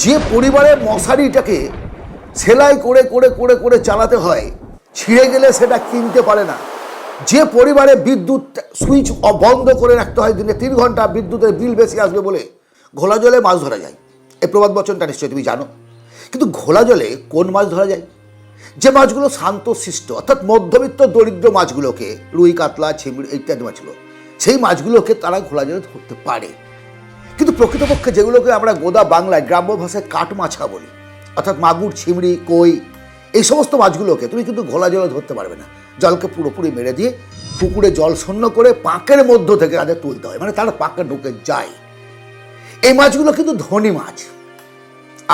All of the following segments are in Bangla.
যে পরিবারের মশারিটাকে সেলাই করে করে করে করে চালাতে হয়, ছিঁড়ে গেলে সেটা কিনতে পারে না, যে পরিবারে বিদ্যুৎ সুইচ বন্ধ করে রাখতে হয় দিনে 3 ঘন্টা, বিদ্যুতের বিল বেশি আসবে বলে ঘোলা জলে মাছ ধরা যায়, এই প্রবাদ বচনটা নিশ্চয়ই তুমি জানো। কিন্তু ঘোলা জলে কোন মাছ ধরা যায়? যে মাছগুলো শান্তশিষ্ট, অর্থাৎ মধ্যবিত্ত দরিদ্র মাছগুলোকে, রুই, কাতলা, চিংড়ি ইত্যাদি মাছগুলো, সেই মাছগুলোকে তারা ঘোলা জলে ধরতে পারে। কিন্তু প্রকৃতপক্ষে যেগুলোকে আমরা গোদা বাংলায় গ্রাম্য ভাষায় কাঠ মাছা বলি, অর্থাৎ মাগুর, চিংড়ি, কই, এই সমস্ত মাছগুলোকে তুমি কিন্তু ঘোলা জলে ধরতে পারবে না। জলকে পুরোপুরি মেরে দিয়ে পুকুরে জল শূন্য করে পাঁকের মধ্য থেকে তাদের তুলতে হয়, মানে তারা পাঁকে ঢুকে যায়। এই মাছগুলো কিন্তু ধনী মাছ।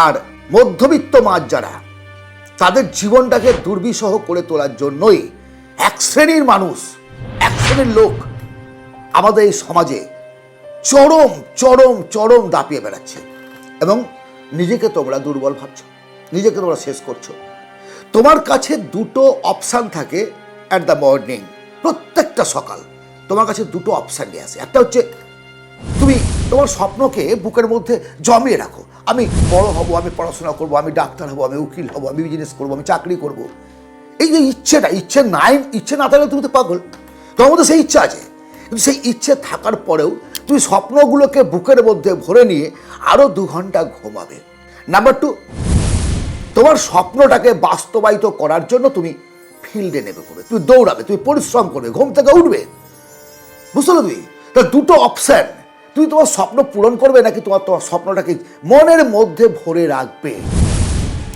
আর মধ্যবিত্ত মাছ যারা, তাদের জীবনটাকে দুর্বিষহ করে তোলার জন্যই এক শ্রেণীর মানুষ, এক শ্রেণীর লোক আমাদের এই সমাজে চরম চরম চরম দাপিয়ে বেড়াচ্ছে। এবং নিজেকে তোমরা দুর্বল ভাবছো, নিজেকে তোমরা শেষ করছো। তোমার কাছে দুটো অপশান থাকে অ্যাট দ্য মর্নিং, প্রত্যেকটা সকাল তোমার কাছে দুটো অপশান নিয়ে আসে। একটা হচ্ছে তুমি তোমার স্বপ্নকে বুকের মধ্যে জমিয়ে রাখো, আমি বড় হব, আমি পড়াশোনা করব, আমি ডাক্তার হব, আমি উকিল হব, আমি বিজনেস করবো, আমি চাকরি করব। এই যে ইচ্ছেটা, ইচ্ছে না থাকলে তুমি তো পাগল। তোমার মধ্যে সেই ইচ্ছা আছে, কিন্তু সেই ইচ্ছে থাকার পরেও তুমি স্বপ্নগুলোকে বুকের মধ্যে ভরে নিয়ে আরও 2 ঘন্টা ঘুমাবে। নাম্বার 2, তোমার স্বপ্নটাকে বাস্তবায়িত করার জন্য তুমি ফিল্ডে নেমে পড়বে, তুমি দৌড়াবে, তুমি পরিশ্রম করবে, ঘুম থেকে উঠবে। বুঝতে পারো? তুমি তা দুটো অপশান, তুমি তোমার স্বপ্ন পূরণ করবে নাকি তোমার স্বপ্নটাকে মনের মধ্যে ভরে রাখবে।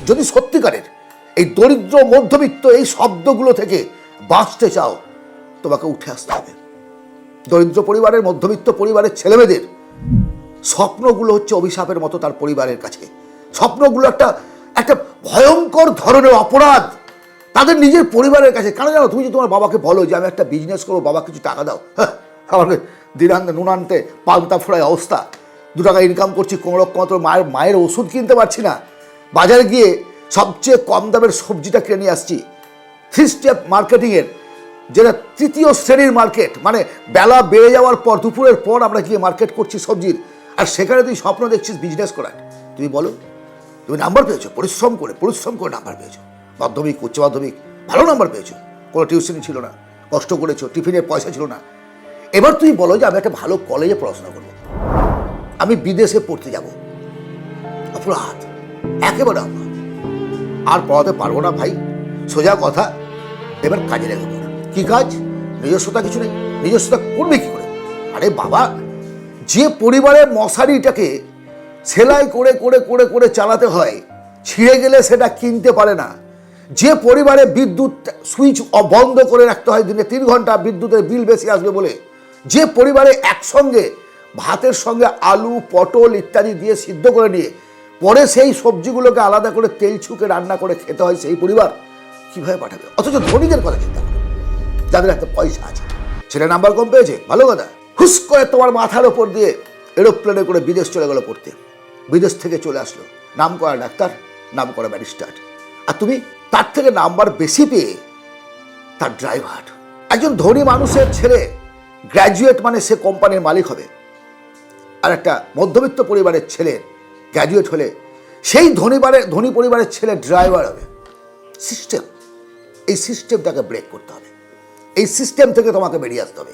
যদি সত্যিকারের এই দরিদ্র মধ্যবিত্ত এই শব্দগুলো থেকে বাঁচতে চাও, তোমাকে উঠে আসতে হবে। দরিদ্র পরিবারের, মধ্যবিত্ত পরিবারের ছেলেমেয়েদের স্বপ্নগুলো হচ্ছে অভিশাপের মতো তার পরিবারের কাছে। স্বপ্নগুলো একটা একটা ভয়ঙ্কর ধরনের অপরাধ তাদের নিজের পরিবারের কাছে। কেন জানো? তুমি যদি তোমার বাবাকে বলো যে আমি একটা বিজনেস করবো, বাবা কিছু টাকা দাও, হ্যাঁ আমাকে দিনান্তে নুন আনতে পান্তা ফোড়ায় অবস্থা, 2 টাকা ইনকাম করছি, কোনো রকম তোর মায়ের ওষুধ কিনতে পারছি না, বাজারে গিয়ে সবচেয়ে কম দামের সবজিটা কিনে নিয়ে আসছি। 3 স্টেপ মার্কেটিংয়ের, যেটা 3য় শ্রেণীর মার্কেট, মানে বেলা বেড়ে যাওয়ার পর, দুপুরের পর আমরা গিয়ে মার্কেট করছি সবজির, আর সেখানে তুই স্বপ্ন দেখছিস বিজনেস করার। তুমি বলো, তুমি নাম্বার পেয়েছো পরিশ্রম করে নাম্বার পেয়েছো, মাধ্যমিক, উচ্চ মাধ্যমিক ভালো নাম্বার পেয়েছো, কোনো টিউশনি ছিল না, কষ্ট করেছো, টিফিনের পয়সা ছিল না। এবার তুমি বলো যে আমি একটা ভালো কলেজে পড়াশোনা করবো, আমি বিদেশে পড়তে যাব। অপরাধ, একেবারে অপরাধ। আর পড়াতে পারবো না ভাই, সোজা কথা। এবার কাজে লেগে পড়ো। কি কাজ? নিজস্বতা কিছু নেই, নিজস্বতা করবে কি করে? আরে বাবা, যে পরিবারের মশারিটাকে সেলাই করে করে করে করে চালাতে হয়, ছিঁড়ে গেলে সেটা কিনতে পারে না, যে পরিবারে বিদ্যুৎ সুইচ বন্ধ করে রাখতে হয় দিনে 3 ঘন্টা, বিদ্যুতের বিল বেশি আসবে বলে, যে পরিবারে একসঙ্গে ভাতের সঙ্গে আলু, পটল ইত্যাদি দিয়ে সিদ্ধ করে নিয়ে পরে সেই সবজিগুলোকে আলাদা করে তেল ছুঁকে রান্না করে খেতে হয়, সেই পরিবার কীভাবে পাঠাবে? অথচ ধনীদের কথা চিন্তা করো, যাদের একটা পয়সা আছে। ছেলে নাম্বার কম পেয়েছে, ভালো কথা, হুস করে তোমার মাথার ওপর দিয়ে এরোপ্লেনে করে বিদেশ চলে গেল পড়তে। বিদেশ থেকে চলে আসলো নাম করা ডাক্তার, নাম করা ব্যারিস্টার, আর তুমি তার থেকে নাম্বার বেশি পেয়ে তার ড্রাইভার। একজন ধনী মানুষের ছেলে গ্র্যাজুয়েট মানে সে কোম্পানির মালিক হবে, আর একটা মধ্যবিত্ত পরিবারের ছেলে গ্র্যাজুয়েট হলে সেই ধনী পরিবারের ছেলে ড্রাইভার হবে। সিস্টেম, এই সিস্টেমটাকে ব্রেক করতে হবে, এই সিস্টেম থেকে তোমাকে বেরিয়ে আসতে হবে।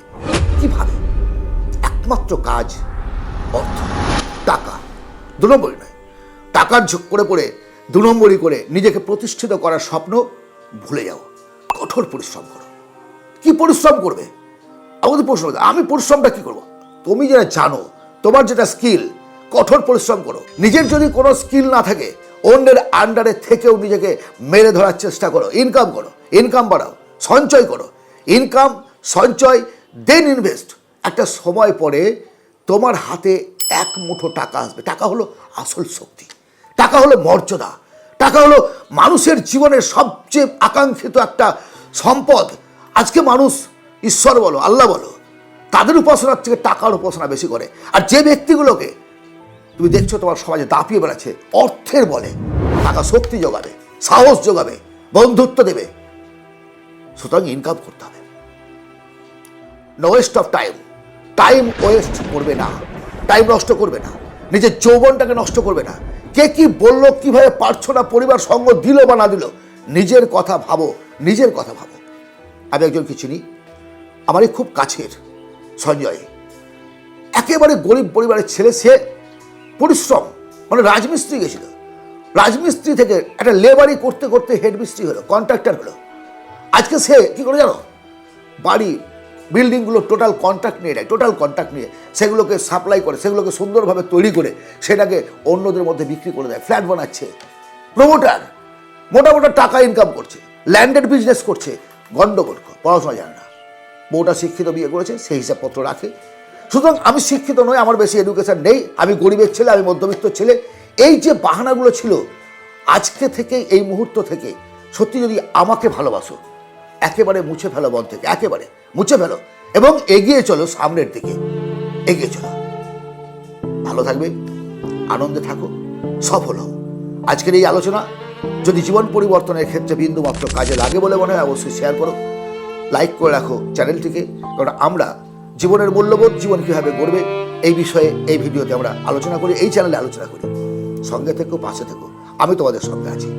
কীভাবে? একমাত্র কাজ অর্থ, টাকা। 2 নম্বরই নয়, টাকার ঝোঁক করে পড়ে 2 নম্বরই করে নিজেকে প্রতিষ্ঠিত করার স্বপ্ন ভুলে যাও। কঠোর পরিশ্রম করো। কি পরিশ্রম করবে? আমাদের প্রশ্ন, আমি পরিশ্রমটা কি করবো? তুমি যেটা জানো, তোমার যেটা স্কিল, কঠোর পরিশ্রম করো। নিজের যদি কোনো স্কিল না থাকে, অন্যের আন্ডারে থেকেও নিজেকে মেরে ধরার চেষ্টা করো। ইনকাম করো, ইনকাম বাড়াও, সঞ্চয় করো, ইনকাম, সঞ্চয়, দেন ইনভেস্ট। একটা সময় পরে তোমার হাতে 1 মুঠো টাকা আসবে। টাকা হলো আসল শক্তি, টাকা হলো মর্যাদা, টাকা হলো মানুষের জীবনের সবচেয়ে আকাঙ্ক্ষিত একটা সম্পদ। আজকে মানুষ, ঈশ্বর বলো, আল্লাহ বলো, তাদের উপাসনার থেকে টাকার উপাসনা বেশি করে। আর যে ব্যক্তিগুলোকে তুমি দেখছো তোমার সমাজে দাপিয়ে বেড়াচ্ছে অর্থের বলে, টাকা শক্তি যোগাবে, সাহস যোগাবে, বন্ধুত্ব দেবে। সুতরাং ইনকাম করতে হবে। No waste of time, time waste করবে না, টাইম নষ্ট করবে না, নিজের যৌবনটাকে নষ্ট করবে না। কে কি বললো, কিভাবে পারছো না, পরিবার সঙ্গ দিল বা না দিল, নিজের কথা ভাবো, নিজের কথা ভাবো। আমি একজনকে চিনি, আমারই খুব কাছের, সঞ্জয়, একেবারে গরিব পরিবারের ছেলে। সে পরিশ্রম, মানে রাজমিস্ত্রি গেছিল, রাজমিস্ত্রি থেকে একটা লেবারি করতে করতে হেডমিস্ত্রি হলো, কন্ট্রাক্টর হলো। আজকে সে কি করে জানো, বাড়ি বিল্ডিংগুলো টোটাল কন্ট্রাক্ট নিয়ে নেয়, টোটাল কন্ট্রাক্ট নিয়ে সেগুলোকে সাপ্লাই করে, সেগুলোকে সুন্দরভাবে তৈরি করে সেটাকে অন্যদের মধ্যে বিক্রি করে দেয়, ফ্ল্যাট বানাচ্ছে, প্রমোটার, মোটা মোটা টাকা ইনকাম করছে, ল্যান্ডেড বিজনেস করছে। গন্ডগোল, পড়াশোনা জানে না, বউটা শিক্ষিত, বিয়ে করেছে, সেই হিসাবপত্র রাখে। সুতরাং আমি শিক্ষিত নই, আমার বেশি এডুকেশন নেই, আমি গরিবের ছেলে, আমি মধ্যবিত্ত ছেলে, এই যে বাহানাগুলো ছিল, আজকে থেকে, এই মুহূর্ত থেকে সত্যি যদি আমাকে ভালোবাসো, একেবারে মুছে ফেলো মন থেকে, একেবারে মুছে ফেলো এবং এগিয়ে চলো, সামনের দিকে এগিয়ে চলো। ভালো থাকবে, আনন্দে থাকো, সফল হও। আজকের এই আলোচনা যদি জীবন পরিবর্তনের ক্ষেত্রে বিন্দুমাত্র কাজে লাগে বলে মনে হয়, অবশ্যই শেয়ার করো, লাইক করে রাখো চ্যানেলটিকে। কারণ আমরা জীবনের মূল্যবোধ, জীবন কীভাবে গড়বে, এই বিষয়ে এই ভিডিওতে আমরা আলোচনা করি, এই চ্যানেলে আলোচনা করি। সঙ্গে থেকো, পাশে থেকো, আমি তোমাদের সঙ্গে আছি।